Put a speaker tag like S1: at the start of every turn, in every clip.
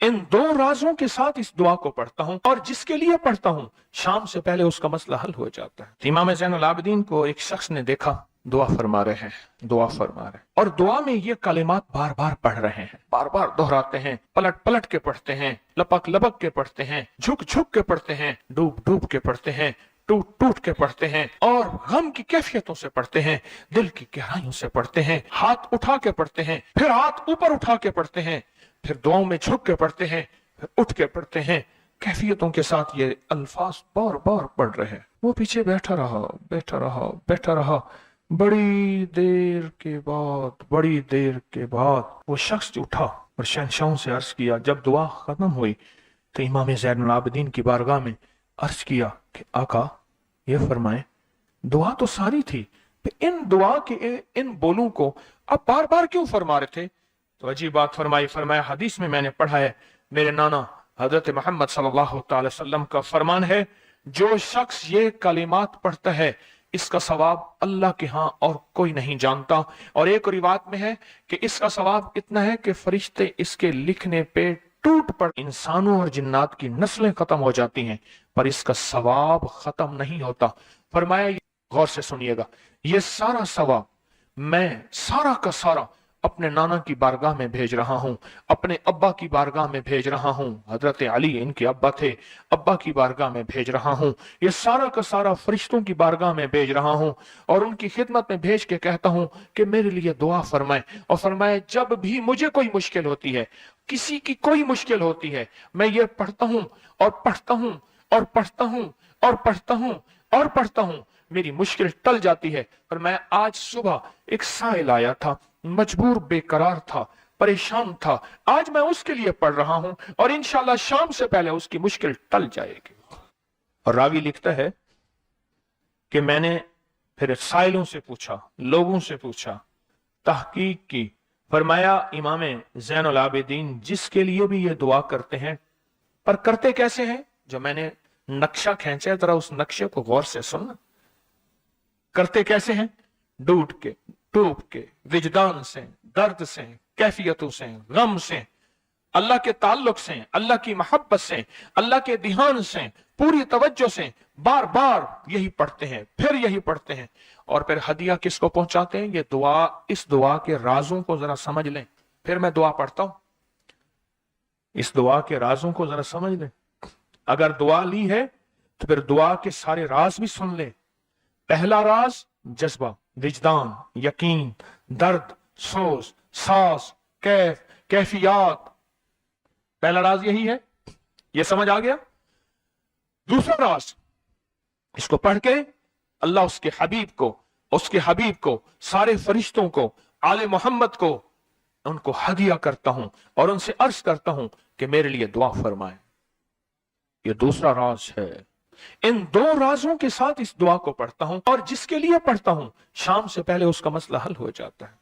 S1: इन दो राजों के साथ इस दुआ को पढ़ता हूं और जिसके लिए पढ़ता हूं शाम से पहले उसका मसला हल हो जाता है। इमाम ज़ैनुल आबिदीन को एक शख्स ने देखा, दुआ फरमा रहे हैं, दुआ फरमा रहे हैं, और दुआ में ये कलिमात बार बार पढ़ रहे हैं, बार बार दोहराते हैं, पलट पलट के पढ़ते हैं, लपक लपक के पढ़ते हैं, झुक झुक के पढ़ते हैं, डूब डूब के पढ़ते हैं, टूट टूट के पढ़ते हैं, और गम की कैफियतों से पढ़ते हैं, दिल की गहराइयों से पढ़ते हैं, हाथ उठा के पढ़ते हैं, फिर हाथ ऊपर उठा के पढ़ते हैं, फिर दुआओं में झुक के पढ़ते हैं, फिर उठ के पढ़ते हैं, कैफियतों के साथ ये अल्फाज बार बार पढ़ रहे हैं। वो पीछे बैठा रहा, बैठा रहा, बैठा रहा। बड़ी देर के बाद वो शख्स उठा और शहंशाहों से अर्ज किया। जब दुआ खत्म हुई तो इमाम ज़ैनुल आबिदीन की बारगाह में अर्ज किया कि आका ये फरमाएं, दुआ तो सारी थी, इन दुआ के इन बोलों को अब बार बार क्यों फरमा रहे थे? तो अजीब बात फरमाई, फरमाया हदीस में मैंने पढ़ा है, मेरे नाना हजरत मोहम्मद सल्लल्लाहु अलैहि वसल्लम का फरमान है, जो शख्स ये कलिमात पढ़ता है इसका सवाब अल्लाह के यहाँ और कोई नहीं जानता। और एक रिवायत में है कि इसका सवाब इतना है कि फरिश्ते इसके लिखने पे टूट पड़, इंसानों और जिन्नात की नस्लें खत्म हो जाती हैं, पर इसका सवाब खत्म नहीं होता। फरमाया गौर से सुनिएगा, ये सारा सवाब मैं सारा का सारा अपने नाना की बारगाह में भेज रहा हूं, अपने अब्बा की बारगाह में भेज रहा हूं, हजरत अली इनके अब्बा थे, अब्बा की बारगाह में भेज रहा हूं, ये सारा का सारा फरिश्तों की बारगाह में भेज रहा हूं, और उनकी खिदमत में भेज के कहता हूं कि मेरे लिए दुआ फरमाए। और फरमाए जब भी मुझे कोई मुश्किल होती है, किसी की कोई मुश्किल होती है, मैं ये पढ़ता हूं और पढ़ता हूं और पढ़ता हूं और पढ़ता हूं और पढ़ता हूं, मेरी मुश्किल टल जाती है। और मैं आज सुबह एक साइल आया था, मजबूर बेकरार था, परेशान था, आज मैं उसके लिए पढ़ रहा हूं और इंशाल्लाह शाम से पहले उसकी मुश्किल टल जाएगी। और रावी लिखता है कि मैंने फिर साइलों से पूछा, लोगों से पूछा, तहकीक की। फरमाया इमाम ज़ैनुल आबिदीन जिसके लिए भी ये दुआ करते हैं, पर करते कैसे हैं? जो मैंने नक्शा खींचा है, जरा उस नक्शे को गौर से सुनना। करते कैसे हैं? डूब के, टूब के, विजदान से, दर्द से, कैफियतों से, गम से, अल्लाह के ताल्लुक से, अल्लाह की मोहब्बत से, अल्लाह के ध्यान से, पूरी तवज्जो से बार बार यही पढ़ते हैं, फिर यही पढ़ते हैं। और फिर हदिया किसको पहुंचाते हैं? ये दुआ, इस दुआ के राजों को जरा समझ लें। फिर मैं दुआ पढ़ता हूं, इस दुआ के राजों को जरा समझ लें। अगर दुआ ली है तो फिर दुआ के सारे राज भी सुन ले। पहला राज जज्बा, विजदान, यकीन, दर्द, सोच, सांस, कैफ, कैफियत, पहला राज यही है। ये समझ आ गया? दूसरा राज, इसको पढ़ के अल्लाह उसके हबीब को, सारे फरिश्तों को, आले मोहम्मद को, उनको हदिया करता हूं और उनसे अर्ज करता हूं कि मेरे लिए दुआ फरमाए। ये दूसरा राज है। इन दो राजों के साथ इस दुआ को पढ़ता हूं और जिसके लिए पढ़ता हूं शाम से पहले उसका मसला हल हो जाता है।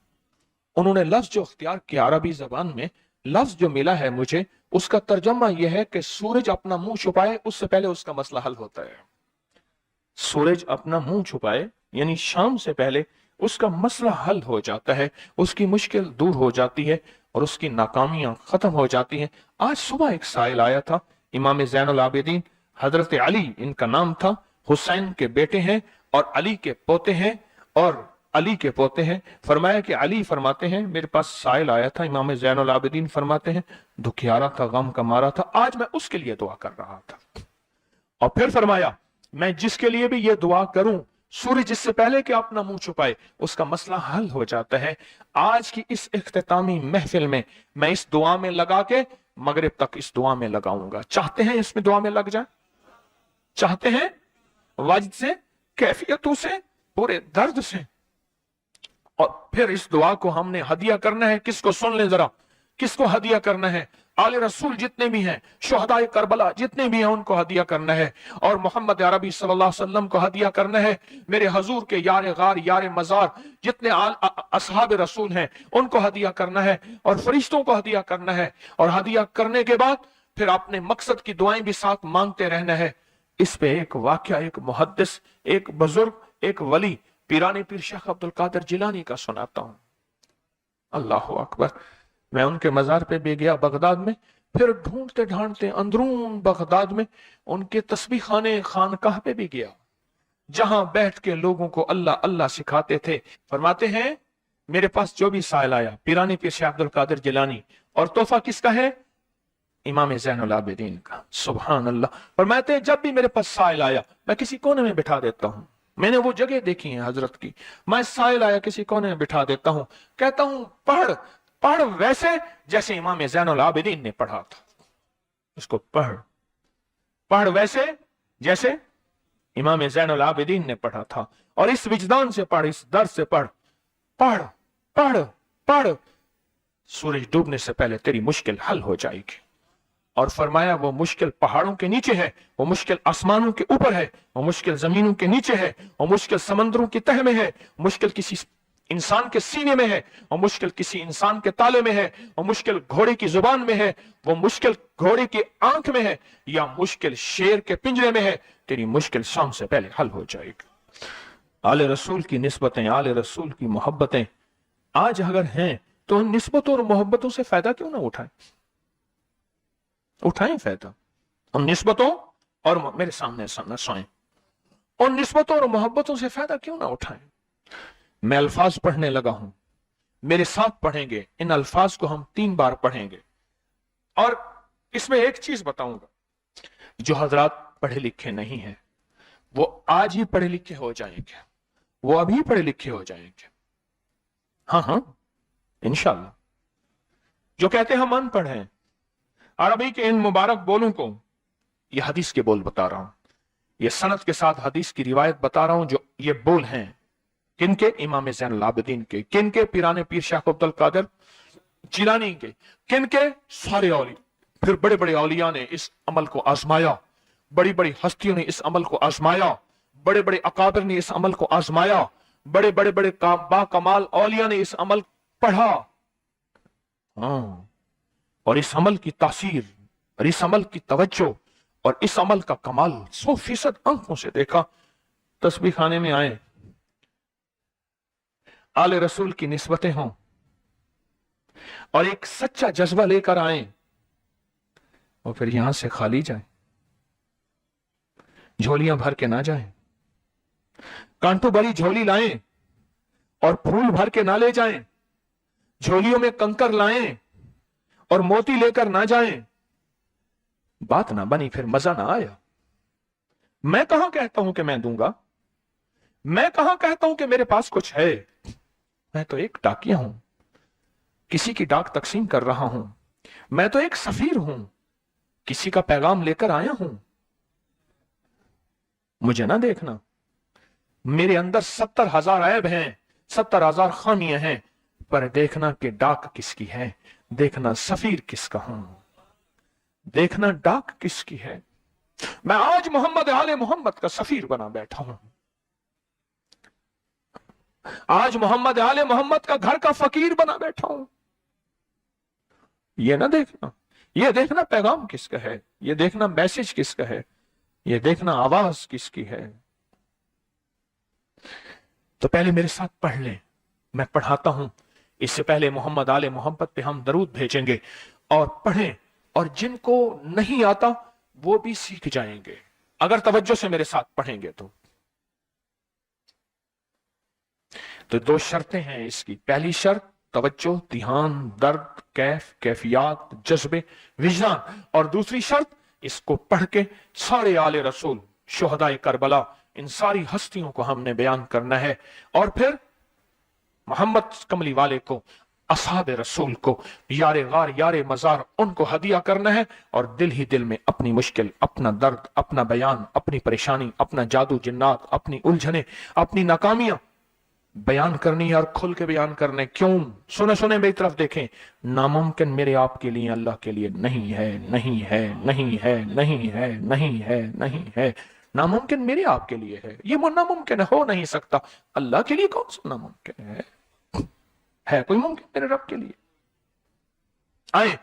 S1: उन्होंने लफ्ज जो अख्तियार किया अरबी जबान में, लफ्ज जो मिला है मुझे, उसका तर्जमा यह है कि सूरज अपना मुंह छुपाए उससे पहले उसका मसला हल होता है। सूरज अपना मुंह छुपाए यानी शाम से पहले उसका मसला हल हो जाता है, उसकी मुश्किल दूर हो जाती है और उसकी नाकामियां खत्म हो जाती हैं। आज सुबह एक साइल आया था, इमाम ज़ैनुल आबिदीन हजरत अली इनका नाम था, हुसैन के बेटे हैं और अली के पोते हैं, और अली के पोते हैं। फरमाया कि अली फरमाते हैं मेरे पास साइल आया था, इमाम ज़ैनुल आबिदीन फरमाते हैं दुखियारा था, गम का मारा था, आज मैं उसके लिए दुआ कर रहा था। और फिर फरमाया मैं जिसके लिए भी ये दुआ करूं, सूर्य जिससे पहले कि अपना मुंह छुपाए उसका मसला हल हो जाता है। आज की इस इख्तितामी महफिल में मैं इस दुआ में लगा के मगरिब तक इस दुआ में लगाऊंगा। चाहते हैं इसमें दुआ में लग जाए? चाहते हैं? वजद से, कैफियतों से, पूरे दर्द से। और फिर इस दुआ को हमने हदिया करना है। किसको? सुन ले जरा, किसको हदिया करना है? आले रसूल जितने भी हैं, शुहदाए करबला जितने भी हैं, उनको हदिया करना है। और मोहम्मद अरबी सल्लल्लाहु अलैहि वसल्लम को हदिया करना है। मेरे हजूर के यार गार, यार मजार जितने असहाब रसूल हैं, उनको हदिया करना है और फरिश्तों को हदिया करना है। और हदिया करने के बाद फिर अपने मकसद की दुआएं भी साथ मांगते रहना है। इस पे एक वाकया, एक मुहद्दिस, एक बुजुर्ग, एक वली, पीरानी पीर शेख अब्दुल कादिर जिलानी का सुनाता हूं। अल्लाह अकबर। मैं उनके मजार पे भी गया बगदाद में, फिर ढूंढते ढांढते अंदरून बगदाद में उनके तस्बीह खाने खानकाह पे भी गया, जहां बैठ के लोगों को अल्लाह अल्लाह सिखाते थे। फरमाते हैं मेरे पास जो भी साइल आया पीरानी पीर शाह अब्दुल कादिर जिलानी, और तोहफा किसका है? इमाम ज़ैनुल आबिदीन का। सुभान अल्लाह। फरमाते हैं जब भी मेरे पास साइल आया मैं किसी कोने में बिठा देता हूं। मैंने वो जगह देखी है हजरत की, मैं साइल आया किसी कोने में बिठा देता हूं, कहता हूं पढ़ पढ़ वैसे जैसे इमाम ज़ैनुल आबिदीन ने पढ़ा था। उसको पढ़ पढ़ वैसे जैसे इमाम ज़ैनुल आबिदीन ने पढ़ा था, और इस विजदान से पढ़, इस दर्द से पढ़, पढ़ पढ़ पढ़, सूरज डूबने से पहले तेरी मुश्किल हल हो जाएगी। और फरमाया वो मुश्किल पहाड़ों के नीचे है, वो मुश्किल आसमानों के ऊपर है, वो मुश्किल जमीनों के नीचे है, वो मुश्किल समंदरों की तह में है, मुश्किल किसी इंसान के सीने में है, वो मुश्किल किसी इंसान के ताले में है, वो मुश्किल घोड़े की जुबान में है, वो मुश्किल घोड़े की आंख में है, या मुश्किल शेर के पिंजरे में है। तेरी मुश्किल शाम से पहले हल हो जाएगी। आले रसूल की निस्बतें, आले रसूल की मोहब्बतें आज अगर हैं तो उन निस्बतों और मोहब्बतों से फायदा क्यों ना उठाएं? उठाएं फायदा उन निस्बतों और मेरे सामने सोएं, उन निस्बतों और मोहब्बतों से फायदा क्यों ना उठाएं? मैं अल्फाज पढ़ने लगा हूं, मेरे साथ पढ़ेंगे। इन अल्फाज को हम 3 बार पढ़ेंगे, और इसमें एक चीज बताऊंगा, जो हजरात पढ़े लिखे नहीं हैं वो आज ही पढ़े लिखे हो जाएंगे, वो अभी पढ़े लिखे हो जाएंगे। हाँ इंशाअल्लाह। जो कहते हैं हम अनपढ़ हैं, अरबी के इन मुबारक बोलों को, ये हदीस के बोल बता रहा हूं, ये सनद के साथ हदीस की रिवायत बता रहा हूं। जो ये बोल हैं किनके? इमाम ज़ैनुल आबिदीन के। किनके? पीराने पीर शाह अब्दुल कादिर जिलानी के। किनके? सारे औलिया। फिर बड़े बड़े औलिया ने इस अमल को आजमाया, बड़ी बड़ी हस्तियों ने इस अमल को आजमाया, बड़े बड़े अकाबिर ने इस अमल को आजमाया, बड़े बड़े बड़े बाकमाल औलिया ने इस अमल पढ़ा। और इस अमल की तासीर और इस अमल की तवज्जो और इस अमल का कमाल 100% आंखों से देखा। तस्बीह खाने में आए, आले रसूल की निस्बतें हों, और एक सच्चा जज्बा लेकर आए, और फिर यहां से खाली जाए, झोलियां भर के ना जाएं, कांटों भरी झोली लाएं और फूल भर के ना ले जाएं, झोलियों में कंकर लाएं और मोती लेकर ना जाएं। बात ना बनी, फिर मजा ना आया। मैं कहां कहता हूं कि मैं दूंगा, मैं कहां कहता हूं कि मेरे पास कुछ है। मैं तो एक डाकिया हूं, किसी की डाक तकसीम कर रहा हूं। मैं तो एक सफीर हूं, किसी का पैगाम लेकर आया हूं। मुझे ना देखना, मेरे अंदर 70,000 ऐब हैं, 70,000 खामियां हैं, पर देखना कि डाक किसकी है, देखना सफीर किसका हूं, देखना डाक किसकी है। मैं आज मोहम्मद आले मोहम्मद का सफीर बना बैठा हूं, आज मोहम्मद आले मोहम्मद का घर का फकीर बना बैठा हूं। ये ना देखना, ये देखना पैगाम किसका है, ये देखना मैसेज किसका है, ये देखना आवाज किसकी है। तो पहले मेरे साथ पढ़ लें, मैं पढ़ाता हूं। इससे पहले मोहम्मद आले मोहम्मद पे हम दरूद भेजेंगे और पढ़ें, और जिनको नहीं आता वो भी सीख जाएंगे अगर तवज्जो से मेरे साथ पढ़ेंगे तो 2 शर्तें हैं इसकी। पहली शर्त तवज्जो, ध्यान, दर्द, कैफियत, जज्बे, विजदान, और दूसरी शर्त इसको पढ़ के सारे आले रसूल, शुहदाए करबला, इन सारी हस्तियों को हमने बयान करना है, और फिर मोहम्मद कमली वाले को, असहाब रसूल को, यारे गार यारे मजार, उनको हदिया करना है, और दिल ही दिल में अपनी मुश्किल, अपना दर्द, अपना बयान, अपनी परेशानी, अपना जादू जिन्नात, अपनी उलझने, अपनी नाकामियां बयान करनी है, और खुल के बयान करने। क्यों? सुने सुने मेरी तरफ देखें, नामुमकिन मेरे आपके लिए अल्लाह के लिए नहीं है, नहीं है, नहीं है, नहीं है, नहीं है, नहीं है। नामुमकिन मेरे आपके लिए है, ये नामुमकिन हो नहीं सकता। अल्लाह के लिए कौन सा नामुमकिन है कोई मुमकिन मेरे रब के लिए? आए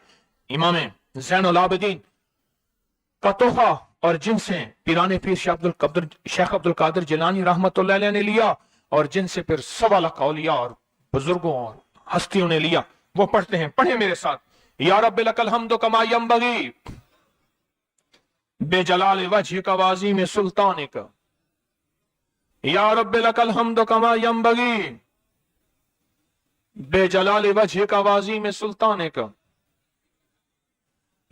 S1: इमाम ज़ैनुल आबिदीन का तोहफा, और जिनसे पीराने पीर शेख अब्दुल कादिर जिलानी रहमतुल्लाह अलैह ने लिया, और जिनसे फिर 1.25 लाख औलिया और बुजुर्गों और हस्तियों ने लिया, वो पढ़ते हैं। पढ़े मेरे साथ, या रब्बी लकल हम्दु कमा यंबगी बेजलाल वजहिक व अज़ीम सुल्तानिक। या रब्बी लकल हम्दु कमा यंबगी बेजलाल वजहिक व अज़ीम सुल्तानिक।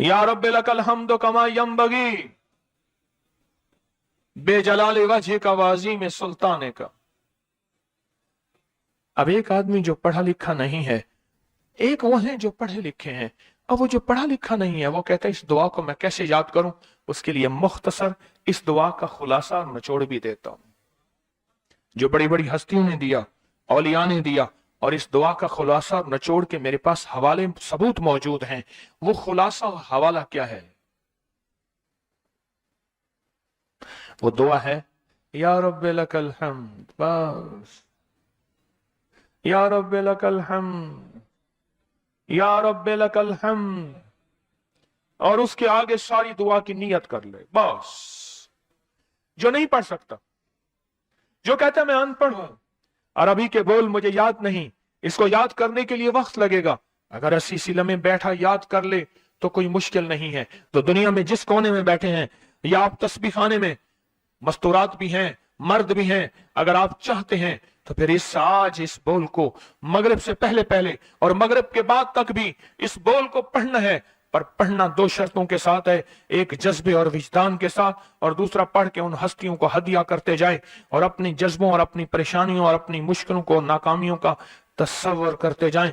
S1: या रब्बी लकल हम्दु कमा यंबगी बेजलाल वजहिक व अज़ीम सुल्तानिक। अब एक आदमी जो पढ़ा लिखा नहीं है, एक वो है जो पढ़े लिखे हैं। अब वो जो पढ़ा लिखा नहीं है वो कहता है इस दुआ को मैं कैसे याद करूं। उसके लिए मुख्तसर इस दुआ का खुलासा और निचोड़ भी देता हूं जो बड़ी बड़ी हस्तियों ने दिया, औलिया ने दिया, और इस दुआ का खुलासा और निचोड़ के मेरे पास हवाले सबूत मौजूद हैं। वो खुलासा और हवाला क्या है? वो दुआ है या रब्बी लकल हम्द, बस या रब्बी लकल हम्द, या रब्बी लकल हम्द, और उसके आगे सारी दुआ की नियत कर ले बस। जो नहीं पढ़ सकता, जो कहता है मैं अनपढ़ हूं, अरबी के बोल मुझे याद नहीं, इसको याद करने के लिए वक्त लगेगा, अगर 80 सिले में बैठा याद कर ले तो कोई मुश्किल नहीं है। तो दुनिया में जिस कोने में बैठे हैं, या आप तस्बीह खाने में, मस्तूरात भी हैं, मर्द भी हैं, अगर आप चाहते हैं तो फिर आज इस बोल को मगरिब से पहले पहले और मगरिब के बाद तक भी इस बोल को पढ़ना है। पर पढ़ना 2 शर्तों के साथ है, एक जज्बे और विजदान के साथ, और दूसरा पढ़ के उन हस्तियों को हदिया करते जाए और अपनी जज्बों और अपनी परेशानियों और अपनी मुश्किलों को, नाकामियों का तस्वर करते जाएं।